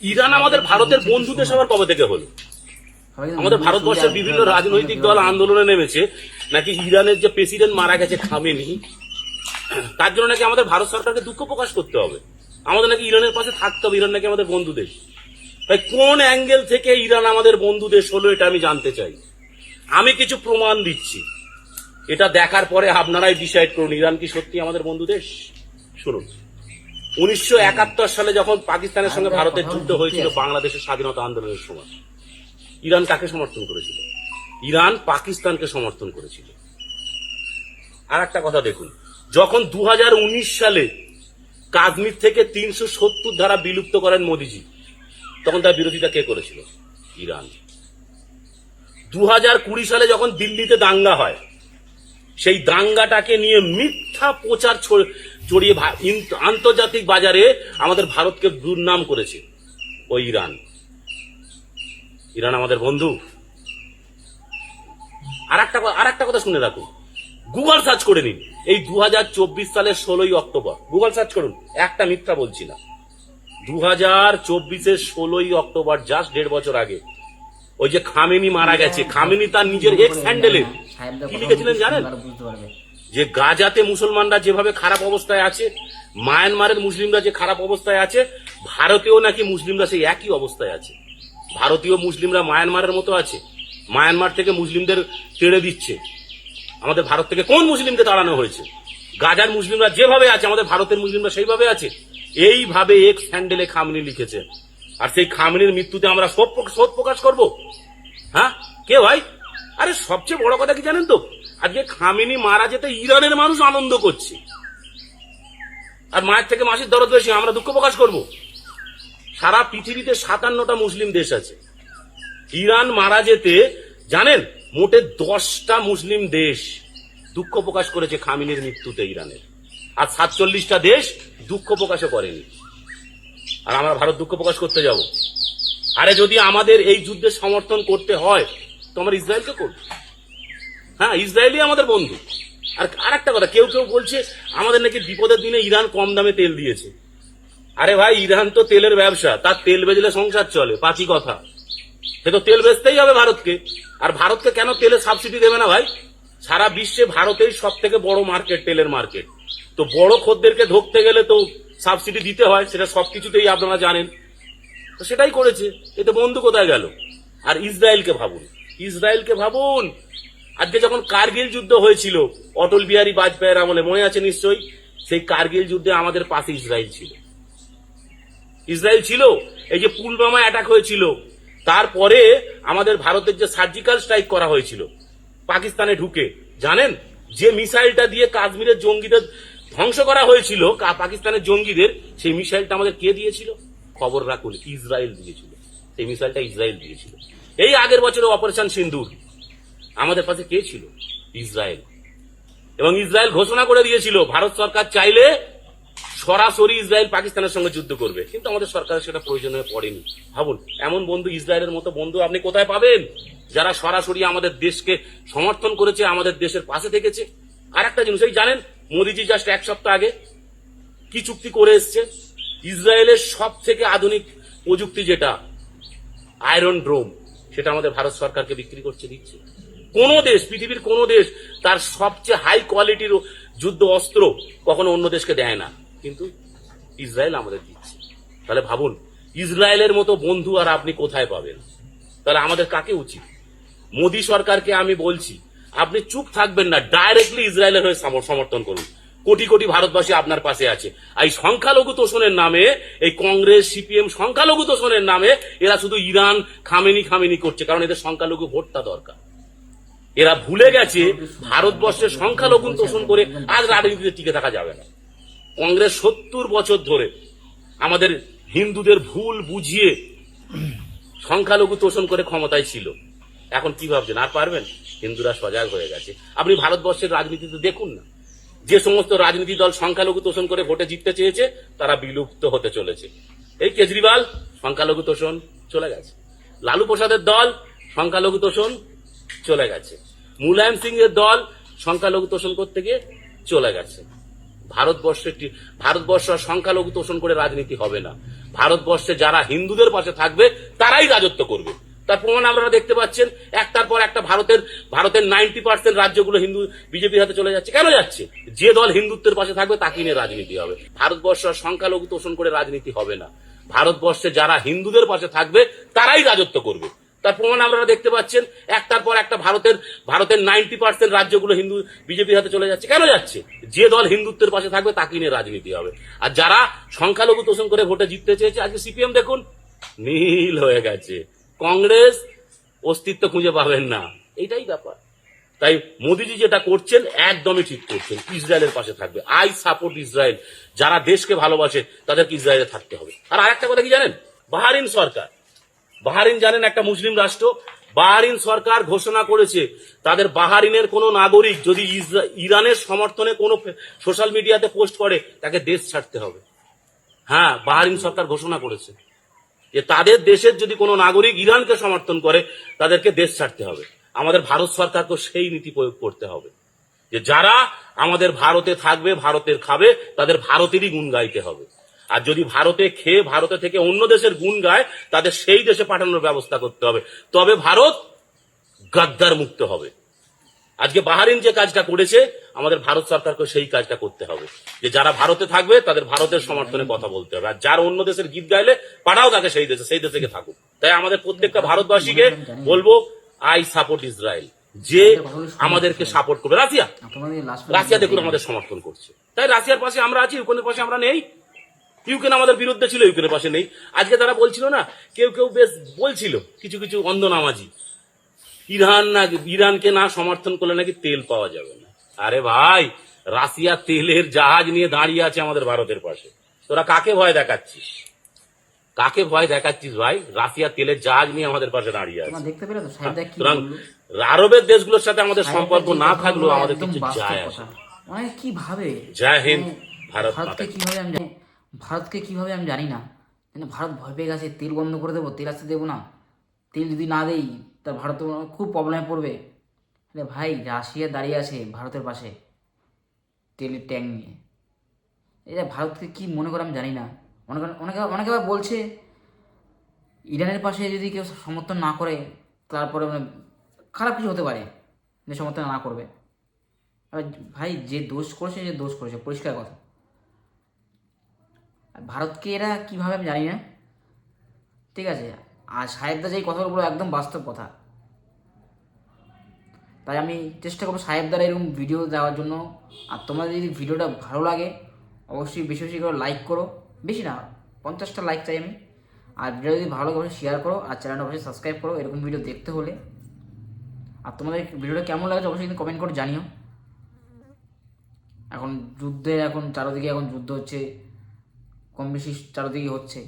Iran আমাদের ভারতের বন্ধু দেশ আবার কবে থেকে হলো? আমাদের ভারতবর্ষের বিভিন্ন রাজনৈতিক দল আন্দোলনে নেমেছে নাকি ইরানের যে প্রেসিডেন্ট মারা গেছে খামেনি, তার জন্য নাকি আমাদের ভারত সরকারকে দুঃখ প্রকাশ করতে হবে, আমাদের নাকি ইরানের পাশে থাকতে হবে, ইরান নাকি আমাদের বন্ধু দেশ। তাই কোন অ্যাঙ্গেল থেকে ইরান আমাদের বন্ধু দেশ হলো এটা আমি জানতে চাই। আমি কিছু প্রমাণ দিচ্ছি, এটা দেখার পরে আপনারাই ডিসাইড করুন ইরান কি সত্যি আমাদের বন্ধু দেশ। শুনুন, 1971 সালে যখন পাকিস্তানের সঙ্গে ভারতের যুদ্ধ হয়েছিল বাংলাদেশের স্বাধীনতা আন্দোলনের সময়, ইরান কাকে সমর্থন করেছিল? ইরান পাকিস্তানকে সমর্থন করেছিল। আর একটা কথা দেখুন, যখন 2019 সালে কাশ্মীর থেকে 370 ধারা বিলুপ্ত করেন মোদিজি, তখন তার বিরোধিতা কে করেছিল? ইরান। 2020 সালে যখন দিল্লিতে দাঙ্গা হয়, সেই দাঙ্গাটাকে নিয়ে মিথ্যা প্রচার ছড়িয়ে আন্তর্জাতিক বাজারে আমাদের ভারতকে দুর্নাম করেছে ওই ইরান। ইরান আমাদের বন্ধু। আর একটা কথা শুনে রাখুন, গুগল সার্চ করে নিন, এই 2024 সালের 16ই অক্টোবর গুগল সার্চ করুন, একটা মিথ্যা বলছি না। 2024-এর 16ই অক্টোবর, জাস্ট 1.5 বছর আগে, ওই যে খামেনি মারা গেছে, খামেনি তার নিজের এক্স হ্যান্ডেলে কি লিখেছিলেন জানেন? যে গাজাতে মুসলমানরা যেভাবে খারাপ অবস্থায় আছে, মায়ানমারের মুসলিমরা যে খারাপ অবস্থায় আছে, ভারতেও নাকি মুসলিমরা সেই একই অবস্থায় আছে। ভারতীয় মুসলিমরা মায়ানমারের মতো আছে, মায়ানমার থেকে মুসলিমদের তেড়ে দিচ্ছে। আমাদের ভারত থেকে কোন মুসলিমকে তাড়ানো হয়েছে? গাজার মুসলিমরা যেভাবে আছে, আমাদের ভারতের মুসলিমরা সেইভাবে আছে। এইভাবে এক্স হ্যান্ডেলে খামেনি লিখেছে। আর সেই খামেনির মৃত্যুতে আমরা শোক প্রকাশ করব? হ্যাঁ, কে ভাই? আরে সবচেয়ে বড় কথা কি জানেন তো, আজকে খামেনি মারা যেতে ইরানের মানুষ আনন্দ করছে, আর মায়ের থেকে মাসির দরদ বেশি, আমরা দুঃখ প্রকাশ করব? সারা পৃথিবীতে 57টা মুসলিম দেশ আছে। ইরান মারা যেতে জানেন মোটে 10টা মুসলিম দেশ দুঃখ প্রকাশ করেছে খামেনির মৃত্যুতে ইরানের, আর 47টা দেশ দুঃখ প্রকাশও করেনি। আর আমরা ভারত দুঃখ প্রকাশ করতে যাব? আরে যদি আমাদের এই যুদ্ধে সমর্থন করতে হয় তো আমরা ইসরায়েলকে করব। হ্যাঁ, ইসরায়েলই আমাদের বন্ধু। আর একটা কথা, কেউ কেউ বলছে আমাদের নাকি বিপদের দিনে ইরান কম দামে তেল দিয়েছে। আরে ভাই, ইরান তো তেলের ব্যবসা, তার তেল বেচলে সংসার চলে, পাঁচই কথা। সে তো তেল বেচতেই হবে ভারতকে। আর ভারতকে কেন তেলে সাবসিডি দেবে না ভাই? সারা বিশ্বে ভারতেই সব থেকে বড় মার্কেট, তেলের মার্কেট। তো বড় খদ্দেরকে ধরতে গেলে তো সাবসিডি দিতে হয়, সেটা সবকিছুতেই আপনারা জানেন। তো সেটাই করেছে। এতে বন্ধু কোথায় গেল? আর ইসরায়েলকে ভাবুন, ইসরায়েলকে ভাবুন। আজকে যখন কার্গিল যুদ্ধ হয়েছিল অটল বিহারী বাজপেয়ীর আমলে, মনে আছে নিশ্চয়ই, সেই কার্গিল যুদ্ধে আমাদের পাশে ইসরায়েল ছিল। ইসরায়েল ছিল। এই যে পুলওয়ামা অ্যাটাক হয়েছিল, তারপরে আমাদের ভারতের যে সার্জিক্যাল স্ট্রাইক করা হয়েছিল পাকিস্তানে ঢুকে, জানেন যে মিসাইলটা দিয়ে কাশ্মীরের জঙ্গিদের ধ্বংস করা হয়েছিল, পাকিস্তানের জঙ্গিদের, সেই মিসাইলটা আমাদের কে দিয়েছিল? খবর রাখুন, ইসরায়েল দিয়েছিল। সেই মিসাইলটা ইসরায়েল দিয়েছিল। এই আগের বছরে অপারেশন সিন্দুর আমাদের পাশে কে ছিল? ইসরায়েল। এবং ইসরায়েল ঘোষণা করে দিয়েছিল ভারত সরকার চাইলে সরাসরি ইসরায়েল পাকিস্তানের সঙ্গে যুদ্ধ করবে, কিন্তু আমাদের সরকারের সেটা প্রয়োজন হয়ে পড়েনি। ভাবুন, এমন বন্ধু, ইসরায়েলের মতো বন্ধু আপনি কোথায় পাবেন, যারা সরাসরি আমাদের দেশকে সমর্থন করেছে, আমাদের দেশের পাশে থেকেছে। আর একটা জিনিস এই জানেন, মোদিজি জাস্ট 1 সপ্তাহ আগে কি চুক্তি করে এসছে? ইসরায়েলের সব থেকে আধুনিক প্রযুক্তি যেটা আয়রন ড্রোম, সেটা আমাদের ভারত সরকারকে বিক্রি করছে, দিচ্ছে। কোন দেশ, পৃথিবীর কোন দেশ তার সবচেয়ে হাই কোয়ালিটির যুদ্ধ অস্ত্র কখনো অন্য দেশকে দেয় না, কিন্তু ইসরায়েল আমাদের দিচ্ছে। তাহলে ভাবুন, ইসরায়েলের মতো বন্ধু আর আপনি কোথায় পাবেন? তাহলে আমাদের কাকে উচিত? মোদী সরকারকে আমি বলছি, আপনি চুপ থাকবেন না, ডাইরেক্টলি ইসরায়েলের হয়ে সমর্থন করুন। কোটি কোটি ভারতবাসী আপনার পাশে আছে। এই সংখ্যালঘু তোষণের নামে, এই কংগ্রেস সিপিএম সংখ্যালঘু তোষণের নামে এরা শুধু ইরান খামেনি করছে, কারণ এদের সংখ্যালঘু ভোটটা দরকার। এরা ভুলে গেছে ভারতবর্ষের সংখ্যালঘু তোষণ করে আজ রাজনীতিতে টিকে থাকা যাবে না। কংগ্রেস 70 বছর ধরে আমাদের হিন্দুদের ভুল বুঝিয়ে সংখ্যালঘু তোষণ করে ক্ষমতায় ছিল। এখন কি ভাবছেন, আর পারবেন? হিন্দুরা সজাগ হয়ে গেছে। আপনি ভারতবর্ষের রাজনীতিতে দেখুন না, যে সমস্ত রাজনীতি দল সংখ্যালঘু তোষণ করে ভোটে জিততে চেয়েছে, তারা বিলুপ্ত হতে চলেছে। এই কেজরিওয়াল সংখ্যালঘু তোষণ চলে গেছে, লালু প্রসাদের দল সংখ্যালঘু তোষণ চলে গেছে, মুলায়ম সিং এর দল সংখ্যালঘু তোষণ করতে গিয়ে চলে গেছে। ভারতবর্ষ সংখ্যালঘু তোষণ করে রাজনীতি হবে না। ভারতবর্ষে যারা হিন্দুদের পাশে থাকবে তারাই রাজত্ব করবে। তার প্রমাণ আপনারা দেখতে পাচ্ছেন, একটার পর একটা ভারতের 90% রাজ্যগুলো হিন্দু বিজেপির হাতে চলে যাচ্ছে। কেন যাচ্ছে? যে দল হিন্দুত্বের পাশে থাকবে তাকে নিয়ে রাজনীতি হবে। ভারতবর্ষ সংখ্যালঘু তোষণ করে রাজনীতি হবে না। ভারতবর্ষে যারা হিন্দুদের পাশে থাকবে তারাই রাজত্ব করবে। তার প্রমাণ আপনারা দেখতে পাচ্ছেন, একটার পর একটা ভারতের 90% রাজ্যগুলো হিন্দু বিজেপির হাতে চলে যাচ্ছে। কেন যাচ্ছে? যে দল হিন্দুত্বের পাশে থাকবে তাকে নিয়ে রাজনীতি হবে। আর যারা সংখ্যালঘু তোষণ করে ভোটে জিততে চেয়েছে, আজকে সিপিএম দেখুন নীল হয়ে গেছে, কংগ্রেস অস্তিত্ব খুঁজে পাবেন না। এইটাই ব্যাপার। তাই মোদিজি যেটা করছেন একদমই ঠিক করছেন, ইসরায়েলের পাশে থাকবে। I support Israel. যারা দেশকে ভালোবাসে তাদেরকে ইসরায়েলে থাকতে হবে। আর আরেকটা কথা কি জানেন? বাহারিন সরকার, বাহারিন জানেন একটা মুসলিম রাষ্ট্র, বাহারিন সরকার ঘোষণা করেছে তাদের বাহারিনের কোন নাগরিক যদি ইরানের সমর্থনে কোনো সোশ্যাল মিডিয়াতে পোস্ট করে তাকে দেশ ছাড়তে হবে। হ্যাঁ, বাহারিন সরকার ঘোষণা করেছে যে তাদের দেশের যদি কোনো নাগরিক ইরানকে সমর্থন করে তাদেরকে দেশ ছাড়তে হবে। আমাদের ভারত সরকারকে সেই নীতি প্রয়োগ করতে হবে যে যারা আমাদের ভারতে থাকবে, ভারতের খাবে, তাদের ভারতেরই গুণ গাইতে হবে। আর যদি ভারতে খেয়ে ভারতে থেকে অন্য দেশের গুণ গায় তাদের সেই দেশে পাঠানোর ব্যবস্থা করতে হবে। তবে ভারত গাদ্দার মুক্ত হবে। আজকে বাহারিন যে কাজটা করেছে, আমাদের ভারত সরকারকে সেই কাজটা করতে হবে যে যারা ভারতে থাকবে তাদের ভারতের সমর্থনে কথা বলতে হবে। আর যার অন্য দেশের গীত গাইলে পাঠাও তাকে সেই দেশে থেকে থাকুক। তাই আমাদের প্রত্যেকটা ভারতবাসীকে বলবো, আই সাপোর্ট ইসরায়েল। যে আমাদেরকে সাপোর্ট করবে, রাশিয়া দেখুন আমাদের সমর্থন করছে। তাই রাশিয়ার পাশে আমরা আছি, ইউক্রেনের পাশে আমরা নেই। ইউক্রেন আমাদের বিরুদ্ধে ছিল, ইউক্রেনের পাশে নেই। আজকে তারা বলছিল না, কেউ বেশ বলছিল, কিছু অন্ধ নামাজি, ইরানকে না সমর্থন করলে নাকি তেল পাওয়া যাবে না। আরে ভাই, রাশিয়া তেলের জাহাজ নিয়ে দাঁড়িয়ে আছে আমাদের ভারতের পাশে। তোরা কাকে ভয় দেখাচ্ছিস? কাকে ভয় দেখাচ্ছিস ভাই? রাশিয়া তেলের জাহাজ নিয়ে আমাদের পাশে দাঁড়িয়ে আছে। সুতরাং আরবের দেশগুলোর সাথে আমাদের সম্পর্ক না থাকলেও আমাদের কিছু যায় আসে। জয় হিন্দ। ভারতকে কিভাবে আমি জানি না, ভারত ভয় পেয়ে গেছে, তেল বন্ধ করে দেবো, তেল আসতে দেবো না, তেল যদি না দেই তা ভারত খুব প্রবলেমে পড়বে। আরে ভাই, রাশিয়া দাঁড়িয়ে আছে ভারতের পাশে তেলের ট্যাঙ্ক নিয়ে। এটা ভারতকে কি মনে করে আমি জানি না। অনেকে আবার বলছে ইরানের পাশে যদি কেউ সমর্থন না করে তারপরে খারাপ কিছু হতে পারে, যে সমর্থন না করবে। ভাই, যে দোষ করেছে পরিষ্কার কথা। ভারতকে এরা কীভাবে আমি জানি না, ঠিক আছে। আর সাহেবদা যেই কথাগুলো বলো একদম বাস্তব কথা। তাই আমি চেষ্টা করবো সাহেবদার এরকম ভিডিও দেওয়ার জন্য। আর তোমাদের যদি ভিডিওটা ভালো লাগে অবশ্যই বেশি বেশি করে লাইক করো, বেশি না 50টা লাইক চাই আমি। আর ভিডিও যদি ভালো লাগে অবশ্যই শেয়ার করো, আর চ্যানেলটা অবশ্যই সাবস্ক্রাইব করো এরকম ভিডিও দেখতে হলে। আর তোমাদের ভিডিওটা কেমন লাগছে অবশ্যই কিন্তু কমেন্ট করে জানিও। এখন চারোদিকে যুদ্ধ হচ্ছে, কম বেশি চারোদিকে হচ্ছে।